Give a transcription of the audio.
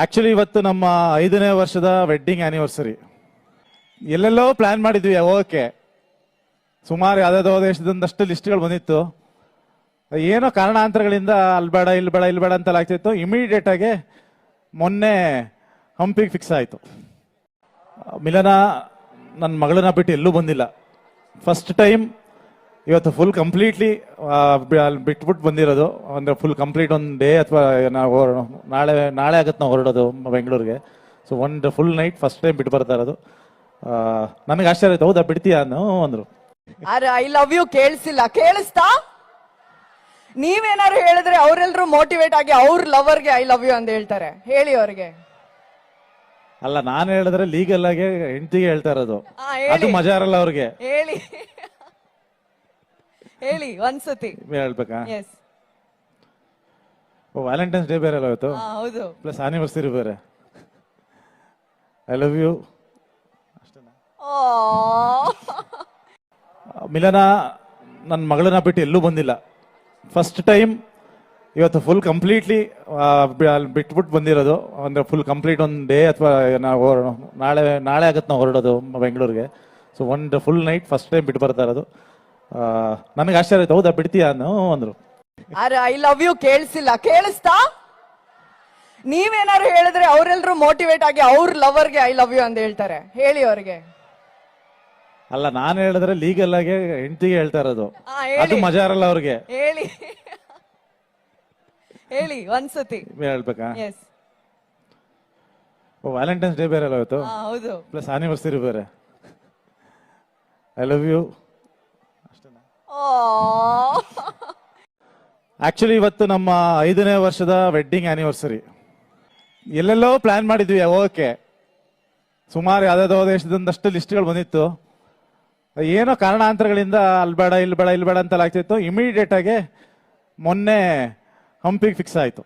Actually ಇವತ್ತು ನಮ್ಮ 5ನೇ ವರ್ಷದ ವೆಡ್ಡಿಂಗ್ ಆನಿವರ್ಸರಿ. ಎಲ್ಲೆಲ್ಲೋ ಪ್ಲಾನ್ ಮಾಡಿದ್ವಿ ಹೋಗಕ್ಕೆ. ಸುಮಾರು ಯಾವುದಾದೋ ದೇಶದೊಂದಷ್ಟು ಲಿಸ್ಟ್ಗಳು ಬಂದಿತ್ತು. ಏನೋ ಕಾರಣಾಂತರಗಳಿಂದ ಅಲ್ಬೇಡ ಇಲ್ಬೇಡ ಇಲ್ಬೇಡ ಅಂತೆಲ್ಲ ಆಗ್ತಿತ್ತು. ಇಮಿಡಿಯೇಟ್ ಆಗಿ ಮೊನ್ನೆ ಹಂಪಿಗೆ ಫಿಕ್ಸ್ ಆಯಿತು. ಮಿಲನ ನನ್ನ ಮಗಳನ್ನ ಬಿಟ್ಟು ಎಲ್ಲೂ ಬಂದಿಲ್ಲ. ಫಸ್ಟ್ ಟೈಮ್ ಇವತ್ತು ಫುಲ್ ಕಂಪ್ಲೀಟ್ಲಿ ಬಿಟ್ಬಿಟ್ಟು ಬಂದಿರೋದು. ಅಂದರೆ ಫುಲ್ ಕಂಪ್ಲೀಟ್ ಒಂದು ಡೇ ಅಥವಾ ನಾವು ನಾಳೆ ಆಗತ್ತೆ ನಾವು ಹೊರಡೋದು ಬೆಂಗಳೂರಿಗೆ. ಸೊ ಒಂದು ಫುಲ್ ನೈಟ್ ಫಸ್ಟ್ ಟೈಮ್ ಬಿಟ್ಟು ಬರ್ತಾ ಇರೋದು. ನನಗೆ ಆಶ್ಚರ್ಯ ಆಯ್ತು, ಹೌದಾ ಬಿಡ್ತೀಯಾ ಅನ್ನೋ ಅಂದ್ರು. ಅರೆ ಐ ಲವ್ ಯು ಕೇಳಿಸಿಲ್ಲ, ಕೇಳಿಸ್ತಾ? ನೀವೇನಾರು ಹೇಳಿದ್ರೆ ಅವರೆಲ್ಲರೂ ಮೋಟಿವೇಟ್ ಆಗಿ ಅವ್ರ ಲವರ್ಗೆ ಐ ಲವ್ ಯು ಅಂತ ಹೇಳ್ತಾರೆ. ಹೇಳಿ ಅವ್ರಿಗೆ. ಅಲ್ಲ, ನಾನು ಹೇಳಿದ್ರೆ ಲೀಗಲ್ ಆಗಿ ಹೆಂಡತಿಗೆ ಹೇಳ್ತಾ ಇರೋದು, ಅದು ಮಜಾ ಇರಲ್ಲ ಅವ್ರಿಗೆ. ಹೇಳಿ ಹೇಳಿ ಒಂದ್ಸತಿ ಹೇಳ್ಬೇಕಾ? ಎಸ್. ವ್ಯಾಲೆಂಟೈನ್ಸ್ ಡೇ ಬೇರೆ ಅಲ್ಲ ಇವತ್ತು, ಹೌದು. ಪ್ಲಸ್ ಆನಿವರ್ಸರಿ ಬೇರೆ. I love you. ಮಿಲನ ನನ್ನ ಮಗಳನ್ನ ಬಿಟ್ಟು ಎಲ್ಲೂ ಬಂದಿಲ್ಲ. ಫಸ್ಟ್ ಟೈಮ್ ಇವತ್ತು ಫುಲ್ ಕಂಪ್ಲೀಟ್ಲಿ ಬಿಟ್ಬಿಟ್ಟು ಬಂದಿರೋದು. ಅಂದರೆ ಫುಲ್ ಕಂಪ್ಲೀಟ್ ಒಂದು ಡೇ ಅಥವಾ ನಾವು ನಾಳೆ ಆಗತ್ತೆ ನಾವು ಹೊರಡೋದು ಬೆಂಗಳೂರಿಗೆ. ಸೊ ಒಂದು ಫುಲ್ ನೈಟ್ ಫಸ್ಟ್ ಟೈಮ್ ಬಿಟ್ಟು ಬರ್ತಾ ಇರೋದು. ನನಗೆ ಆಶ್ಚರ್ಯ ಆಯ್ತು, ಹೌದಾ ಬಿಡ್ತೀಯಾ ಅನ್ನೋ ಅಂದ್ರು. ಅರೆ ಐ ಲವ್ ಯು ಕೇಳಿಸಿಲ್ಲ, ಕೇಳಿಸ್ತಾ? ನೀವೇನಾರು ಹೇಳಿದ್ರೆ ಅವರೆಲ್ಲರೂ ಮೋಟಿವೇಟ್ ಆಗಿ ಅವ್ರ ಲವರ್ಗೆ ಐ ಲವ್ ಯು ಅಂತ ಹೇಳ್ತಾರೆ. ಹೇಳಿ ಅವ್ರಿಗೆ. ಅಲ್ಲ, ನಾನು ಹೇಳಿದ್ರೆ ಲೀಗಲ್ ಆಗಿ ಹೆಂಡತಿಗೆ ಹೇಳ್ತಾ ಇರೋದು, ಅದು ಮಜಾ ಇರಲ್ಲ ಅವ್ರಿಗೆ. ಹೇಳಿ ಹೇಳಿ ಒಂದ್ಸತಿ ಹೇಳ್ಬೇಕಾ? ಎಸ್. ವ್ಯಾಲೆಂಟೈನ್ಸ್ ಡೇ ಬೇರೆ ಅಲ್ಲ ಇವತ್ತು, ಹೌದು. ಪ್ಲಸ್ ಆನಿವರ್ಸರಿ ಬೇರೆ. I love you. ಆಕ್ಚುಲಿ ಇವತ್ತು ನಮ್ಮ 5ನೇ ವರ್ಷದ ವೆಡ್ಡಿಂಗ್ ಆನಿವರ್ಸರಿ. ಎಲ್ಲೆಲ್ಲೋ ಪ್ಲಾನ್ ಮಾಡಿದ್ವಿ ಹೋಗಕ್ಕೆ. ಸುಮಾರು ಯಾವುದಾದೋ ದೇಶದೊಂದಷ್ಟು ಲಿಸ್ಟ್ಗಳು ಬಂದಿತ್ತು. ಏನೋ ಕಾರಣಾಂತರಗಳಿಂದ ಅಲ್ಬೇಡ ಇಲ್ಬೇಡ ಇಲ್ಬೇಡ ಅಂತೆಲ್ಲ ಆಗ್ತಿತ್ತು. ಇಮಿಡಿಯೇಟ್ ಆಗಿ ಮೊನ್ನೆ ಹಂಪಿಗೆ ಫಿಕ್ಸ್ ಆಯಿತು.